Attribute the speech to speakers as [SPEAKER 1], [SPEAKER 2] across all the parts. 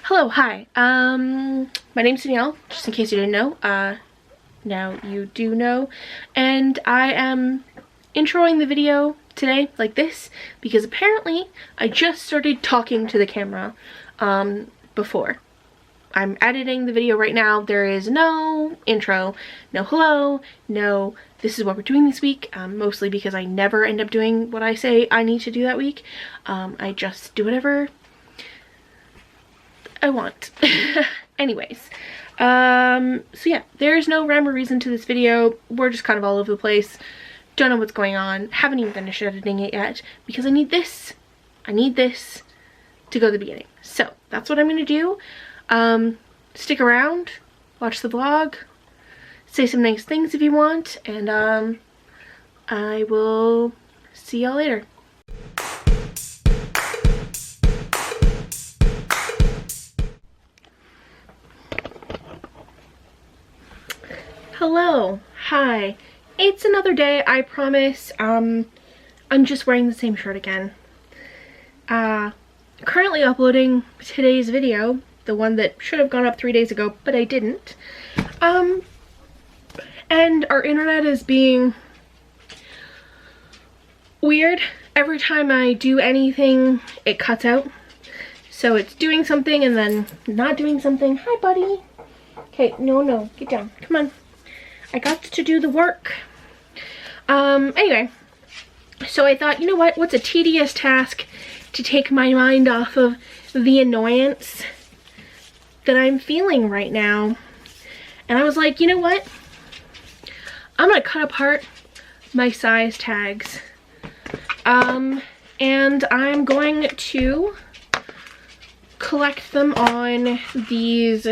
[SPEAKER 1] Hello, hi. My name's Danielle, just in case you didn't know. Now you do know. And I am introing the video today like this because apparently I just started talking to the camera before. I'm editing the video right now. There is no intro, no hello, no this is what we're doing this week, mostly because I never end up doing what I say I need to do that week. I just do whatever I want. Anyways, so yeah, there's no rhyme or reason to this video. We're just kind of all over the place. Don't know what's going on. Haven't even finished editing it yet because I need this to go to the beginning. So that's what I'm gonna do. Stick around, watch the vlog, say some nice things if you want, and I will see y'all later. Hello, hi. It's another day, I promise. I'm just wearing the same shirt again. Currently uploading today's video, the one that should have gone up 3 days ago, but I didn't. And our internet is being weird. Every time I do anything, it cuts out. So it's doing something and then not doing something. Hi, buddy. Okay, no, get down. Come on. I got to do the work. Anyway, so I thought, you know what? What's a tedious task to take my mind off of the annoyance that I'm feeling right now? And I was like, you know what? I'm gonna cut apart my size tags. And I'm going to collect them on these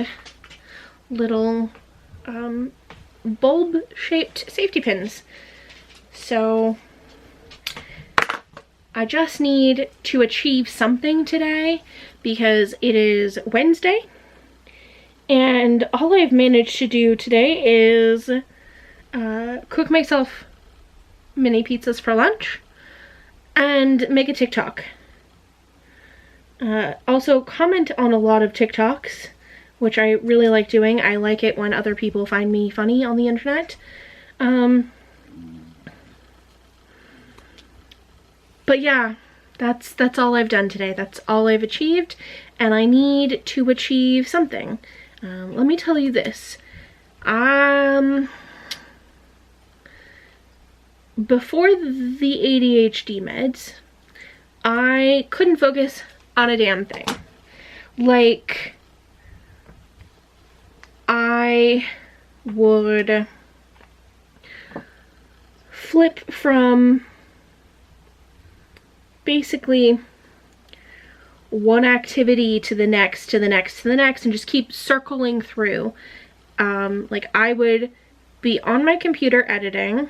[SPEAKER 1] little, bulb-shaped safety pins. So I just need to achieve something today because it is Wednesday and all I've managed to do today is cook myself mini pizzas for lunch and make a TikTok. Also comment on a lot of TikToks, which I really like doing. I like it when other people find me funny on the internet. But yeah, that's all I've done today. That's all I've achieved, and I need to achieve something. Let me tell you this. Before the ADHD meds, I couldn't focus on a damn thing. Like, I would flip from basically one activity to the next, to the next, to the next, and just keep circling through. Like, I would be on my computer editing,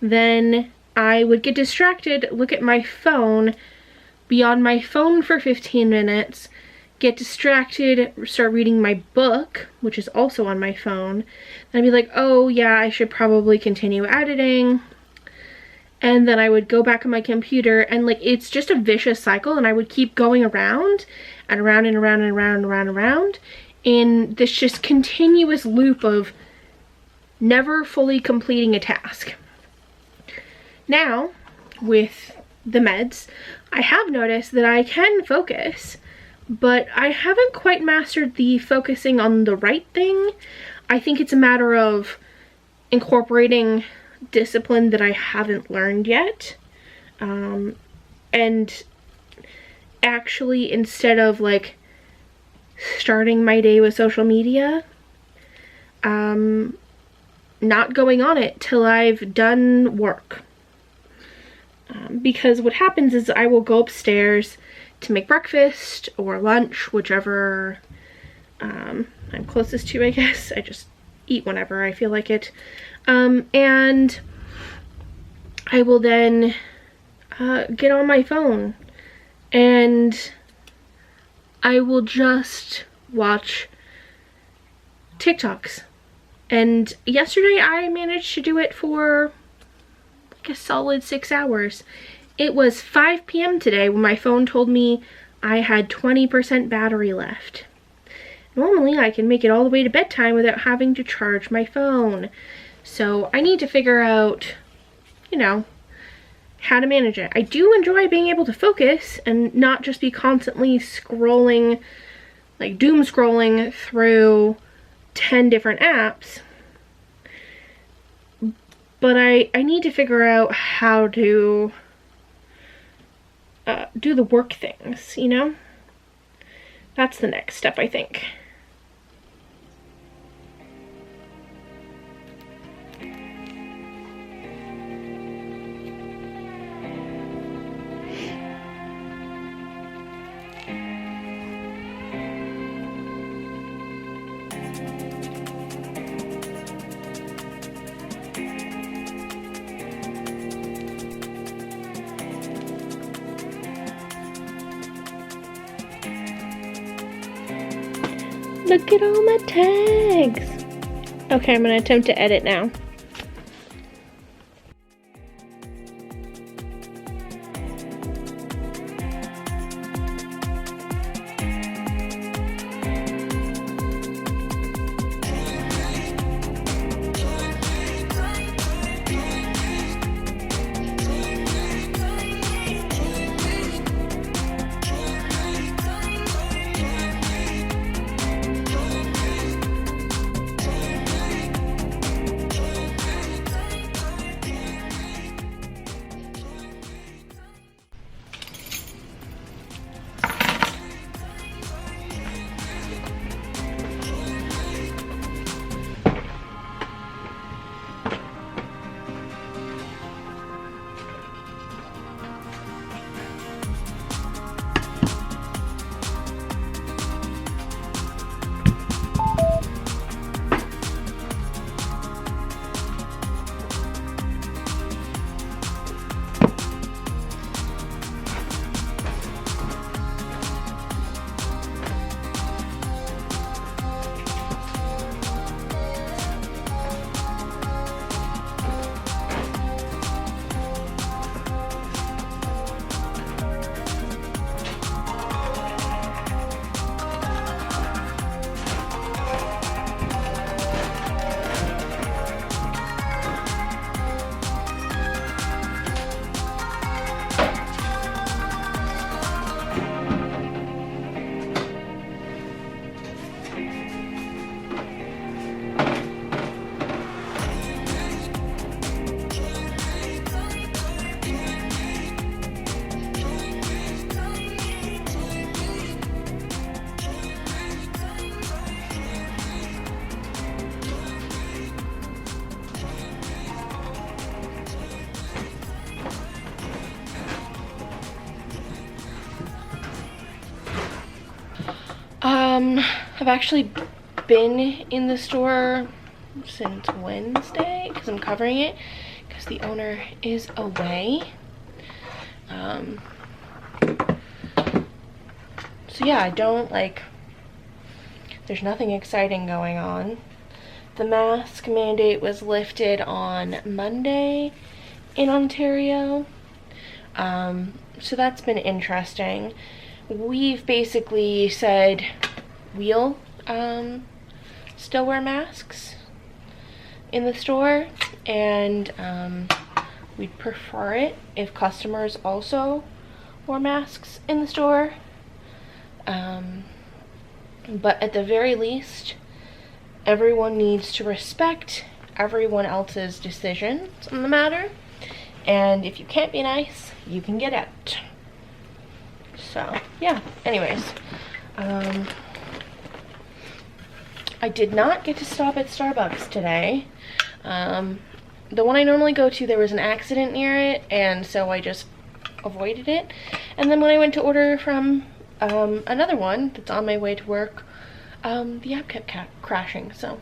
[SPEAKER 1] then I would get distracted, look at my phone, be on my phone for 15 minutes, get distracted, start reading my book, which is also on my phone, and I'd be like, oh yeah, I should probably continue editing, and then I would go back on my computer, and like, it's just a vicious cycle, and I would keep going around and around and around and around and around and around in this just continuous loop of never fully completing a task. Now, with the meds, I have noticed that I can focus, but I haven't quite mastered the focusing on the right thing. I think it's a matter of incorporating discipline that I haven't learned yet. And actually, instead of like starting my day with social media, not going on it till I've done work. Because what happens is I will go upstairs to make breakfast or lunch, whichever I'm closest to, I guess. I just eat whenever I feel like it. And I will then get on my phone and I will just watch TikToks. And yesterday I managed to do it for like a solid 6 hours. It was 5 p.m. today when my phone told me I had 20% battery left. normally I can make it all the way to bedtime without having to charge my phone. So I need to figure out, you know, how to manage it. I do enjoy being able to focus and not just be constantly scrolling, like doom scrolling through 10 different apps. But I need to figure out how to do the work things, you know? That's the next step, I think. Look at all my tags. Okay, I'm gonna attempt to edit now. I've actually been in the store since Wednesday because I'm covering it because the owner is away. So yeah, I don't there's nothing exciting going on. The mask mandate was lifted on Monday in Ontario. So that's been interesting. We've basically said we'll still wear masks in the store, and we'd prefer it if customers also wore masks in the store. But at the very least, everyone needs to respect everyone else's decisions on the matter, and if you can't be nice, you can get out. So yeah, anyways, I did not get to stop at Starbucks today. The one I normally go to, there was an accident near it, and so I just avoided it. And then when I went to order from another one that's on my way to work, the app kept crashing, so.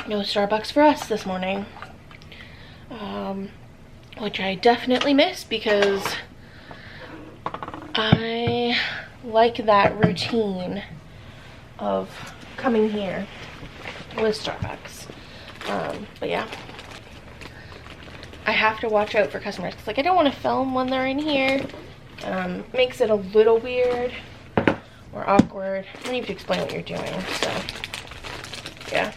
[SPEAKER 1] No Starbucks for us this morning. Which I definitely miss because I like that routine of coming here with Starbucks. But yeah. I have to watch out for customers because like I don't want to film when they're in here. Makes it a little weird or awkward. I don't need to explain what you're doing, so yeah.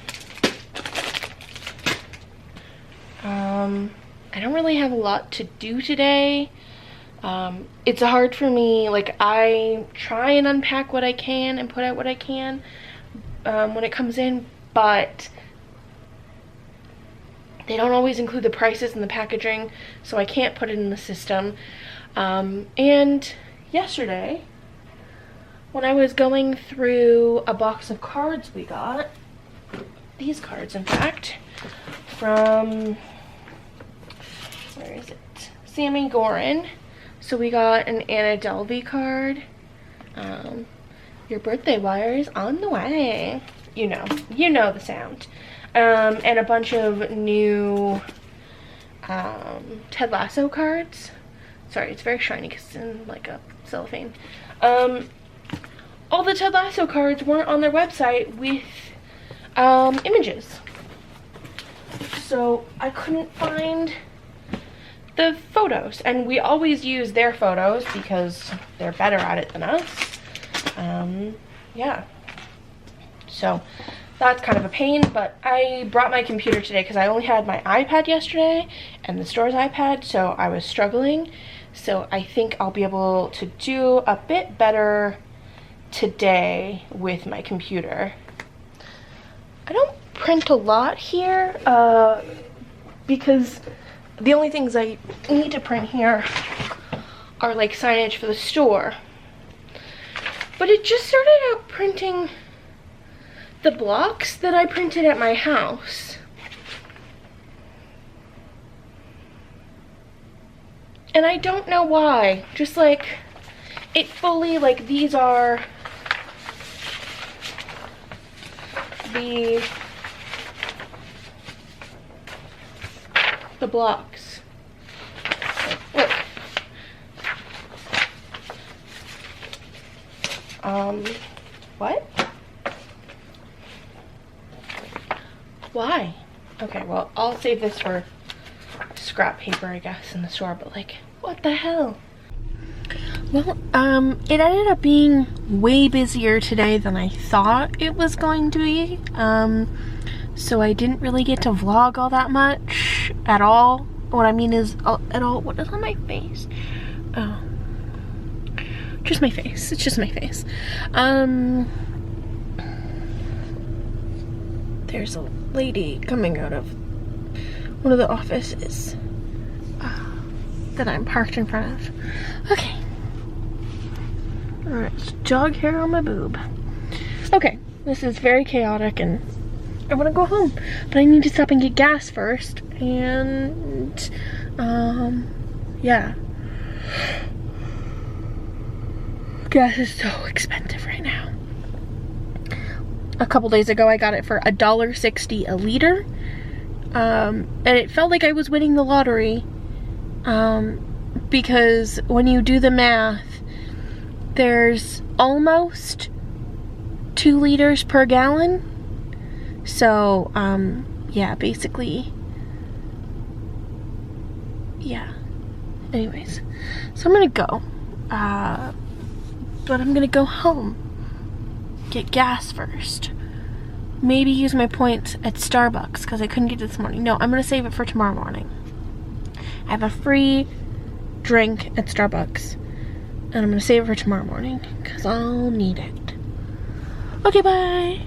[SPEAKER 1] I don't really have a lot to do today. It's hard for me, like I try and unpack what I can and put out what I can when it comes in, but they don't always include the prices and the packaging, so I can't put it in the system. And yesterday, when I was going through a box of cards we got, these cards in fact, from, where is it? Sammy Gorin. So we got an Anna Delvey card. Your birthday wire is on the way. You know the sound. And a bunch of new Ted Lasso cards. Sorry, it's very shiny because it's in like a cellophane. All the Ted Lasso cards weren't on their website with images. So I couldn't find the photos, and we always use their photos because they're better at it than us. Yeah, so that's kind of a pain, but I brought my computer today because I only had my iPad yesterday and the store's iPad, so I was struggling. So I think I'll be able to do a bit better today with my computer. I don't print a lot here because the only things I need to print here are like signage for the store. But it just started out printing the blocks that I printed at my house. And I don't know why. Just like, it fully, like these are the blocks. Look. What? Why? Okay, well, I'll save this for scrap paper, I guess, in the store, but like, what the hell? Well, it ended up being way busier today than I thought it was going to be. So I didn't really get to vlog all that much at all. What I mean is, at all, what is on my face? Oh. Just my face. It's just my face. There's a lady coming out of one of the offices that I'm parked in front of. Okay. Alright, jog hair on my boob. Okay, this is very chaotic and I want to go home, but I need to stop and get gas first, and yeah. Gas is so expensive right now. A couple days ago I got it for $1.60 a liter, and it felt like I was winning the lottery, because when you do the math, there's almost 2 liters per gallon. So, yeah, basically, yeah. Anyways, so I'm gonna go, but I'm gonna go home, get gas first, maybe use my points at Starbucks, because I couldn't get it this morning. No, I'm gonna save it for tomorrow morning. I have a free drink at Starbucks, and I'm gonna save it for tomorrow morning, because I'll need it. Okay, bye!